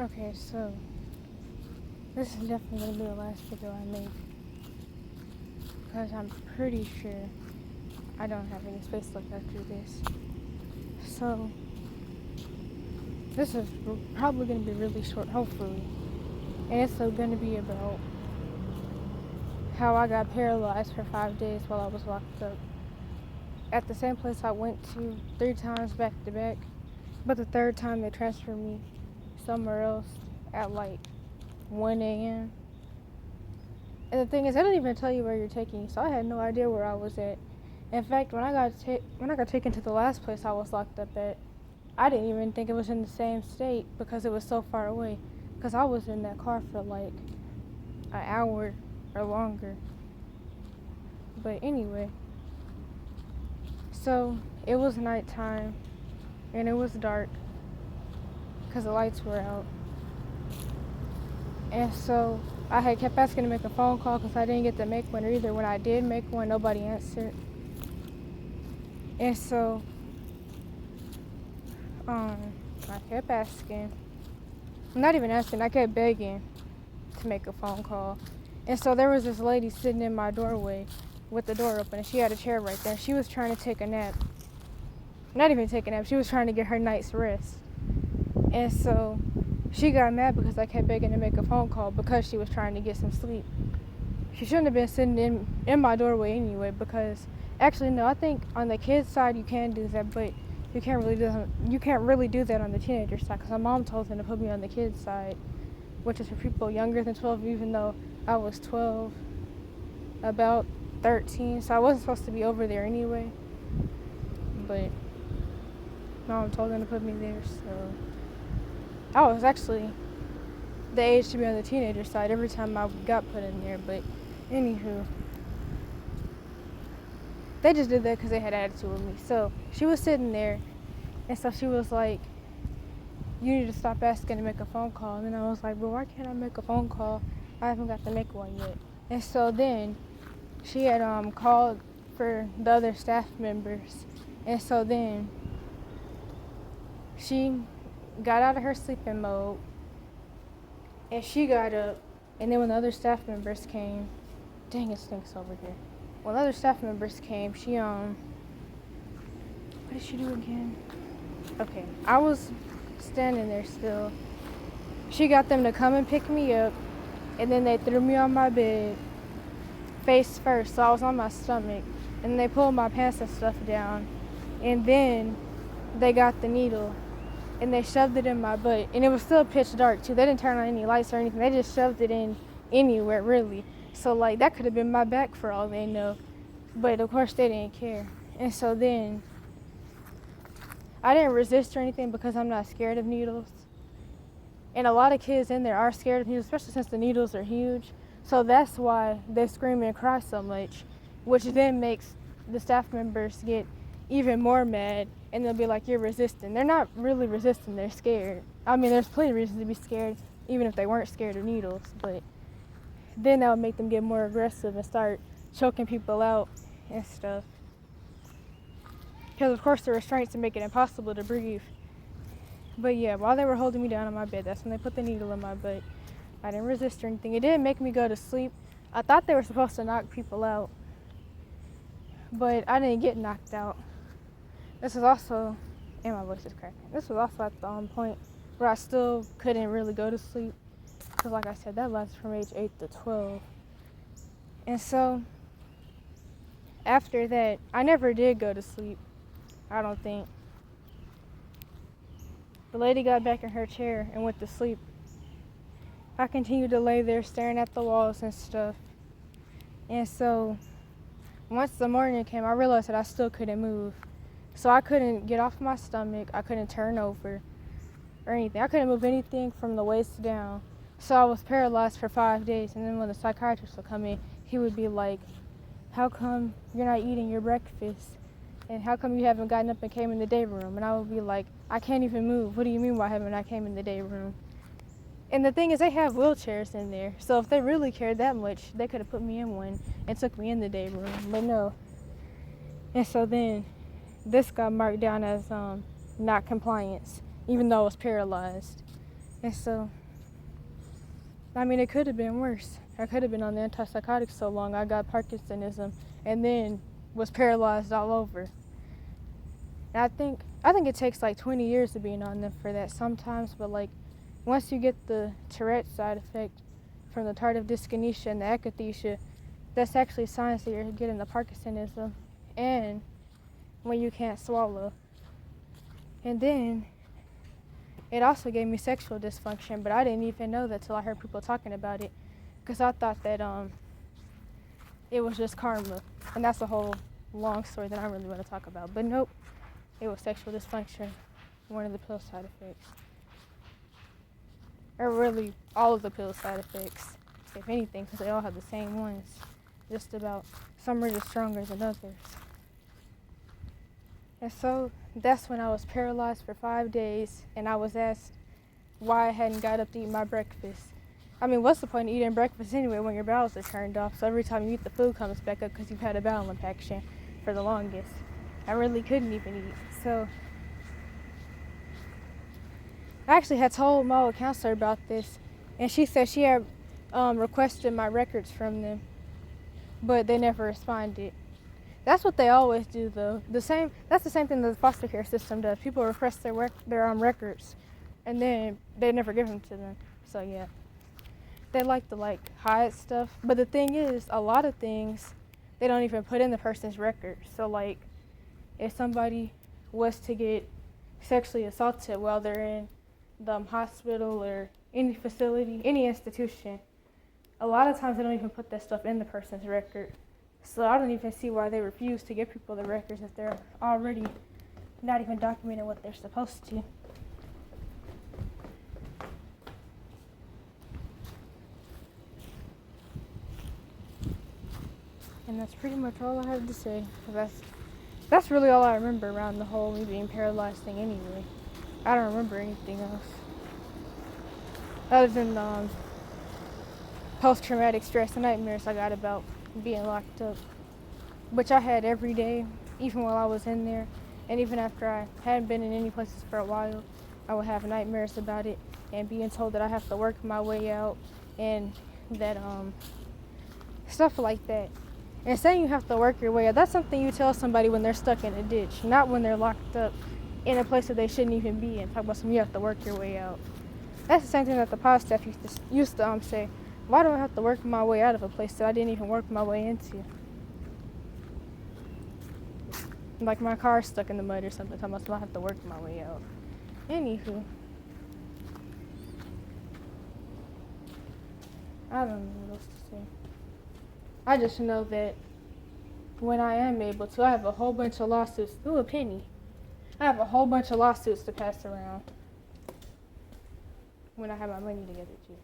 Okay, so this is definitely going to be the last video I make because I'm pretty sure I don't have any space left after this. So this is probably going to be really short, hopefully. And it's going to be about how I got paralyzed for 5 days while I was locked up at the same place I went to 3 times back to back. But the third time they transferred me somewhere else at like 1 a.m. And the thing is, they don't even tell you where you're taking you, so I had no idea where I was at. In fact, when I got taken to the last place I was locked up at, I didn't even think it was in the same state because it was so far away. Because I was in that car for like an hour or longer. But anyway, so it was nighttime and it was dark because the lights were out. And so I had kept asking to make a phone call because I didn't get to make one either. When I did make one, nobody answered. And so I kept asking. I'm not even asking, I kept begging to make a phone call. And so there was this lady sitting in my doorway with the door open, and she had a chair right there. She was trying to take a nap. Not even take a nap, she was trying to get her night's rest. And so she got mad because I kept begging to make a phone call because she was trying to get some sleep. She shouldn't have been sitting in my doorway anyway, because actually no, I think on the kids' side you can do that, but you can't really do that on the teenager side, because my mom told them to put me on the kids' side, which is for people younger than 12, even though I was 12, about 13, so I wasn't supposed to be over there anyway. But mom told them to put me there, so I was actually the age to be on the teenager side every time I got put in there. But anywho, they just did that because they had attitude with me. So she was sitting there, and so she was like, you need to stop asking to make a phone call. And then I was like, well, why can't I make a phone call? I haven't got to make one yet. And so then she had called for the other staff members. And so then she got out of her sleeping mode, and she got up. And then when the other staff members came, dang, it stinks over here. When the other staff members came, she what did she do again? Okay, I was standing there still. She got them to come and pick me up, and then they threw me on my bed face first, so I was on my stomach, and they pulled my pants and stuff down, and then they got the needle and they shoved it in my butt, and it was still pitch dark too. They didn't turn on any lights or anything. They just shoved it in anywhere, really. So like that could have been my back for all they know, but of course they didn't care. And so then I didn't resist or anything because I'm not scared of needles. And a lot of kids in there are scared of needles, especially since the needles are huge. So that's why they scream and cry so much, which then makes the staff members get even more mad, and they'll be like, you're resisting. They're not really resisting, they're scared. I mean, there's plenty of reasons to be scared, even if they weren't scared of needles, but then that would make them get more aggressive and start choking people out and stuff. Because of course the restraints make it impossible to breathe. But yeah, while they were holding me down on my bed, that's when they put the needle in my butt. I didn't resist or anything. It didn't make me go to sleep. I thought they were supposed to knock people out, but I didn't get knocked out. This was also, and my voice is cracking. This was also at the point where I still couldn't really go to sleep. Because like I said, that lasted from age 8 to 12. And so, after that, I never did go to sleep, I don't think. The lady got back in her chair and went to sleep. I continued to lay there staring at the walls and stuff. And so, once the morning came, I realized that I still couldn't move. So I couldn't get off my stomach, I couldn't turn over or anything. I couldn't move anything from the waist down. So I was paralyzed for 5 days, and then when the psychiatrist would come in, he would be like, how come you're not eating your breakfast? And how come you haven't gotten up and came in the day room? And I would be like, I can't even move. What do you mean why haven't I came in the day room? And the thing is, they have wheelchairs in there. So if they really cared that much, they could have put me in one and took me in the day room, but no. And so then this got marked down as not compliance, even though I was paralyzed. And so, I mean, it could have been worse. I could have been on the antipsychotics so long I got Parkinsonism and then was paralyzed all over. And I think it takes like 20 years of being on them for that sometimes, but like once you get the Tourette side effect from the tardive dyskinesia and the akathisia, that's actually signs that you're getting the Parkinsonism and when you can't swallow. And then it also gave me sexual dysfunction, but I didn't even know that till I heard people talking about it, because I thought that it was just karma, and that's a whole long story that I don't really want to talk about. But nope, it was sexual dysfunction, one of the pill side effects, or really all of the pill side effects, if anything, because they all have the same ones. Just about. Some are just stronger than others. And so that's when I was paralyzed for 5 days, and I was asked why I hadn't got up to eat my breakfast. I mean, what's the point of eating breakfast anyway when your bowels are turned off? So every time you eat, the food comes back up because you've had a bowel impaction for the longest. I really couldn't even eat. So I actually had told my old counselor about this, and she said she had requested my records from them, but they never responded. That's what they always do, though. That's the same thing that the foster care system does. People request their records, and then they never give them to them. So yeah, they like to hide stuff. But the thing is, a lot of things they don't even put in the person's record. So like, if somebody was to get sexually assaulted while they're in the hospital or any facility, any institution, a lot of times they don't even put that stuff in the person's record. So I don't even see why they refuse to give people the records if they're already not even documenting what they're supposed to. And that's pretty much all I have to say. That's really all I remember around the whole me being paralyzed thing anyway. I don't remember anything else. Other than post-traumatic stress and nightmares I got about being locked up, which I had every day, even while I was in there, and even after I hadn't been in any places for a while, I would have nightmares about it and being told that I have to work my way out and that stuff like that. And saying you have to work your way out, that's something you tell somebody when they're stuck in a ditch, not when they're locked up in a place that they shouldn't even be in. Talk about something, you have to work your way out. That's the same thing that the pod staff used to say. Why do I have to work my way out of a place that I didn't even work my way into? Like my car's stuck in the mud or something, so I have to work my way out. Anywho, I don't know what else to say. I just know that when I am able to, I have a whole bunch of lawsuits. Ooh, a penny. I have a whole bunch of lawsuits to pass around when I have my money together too.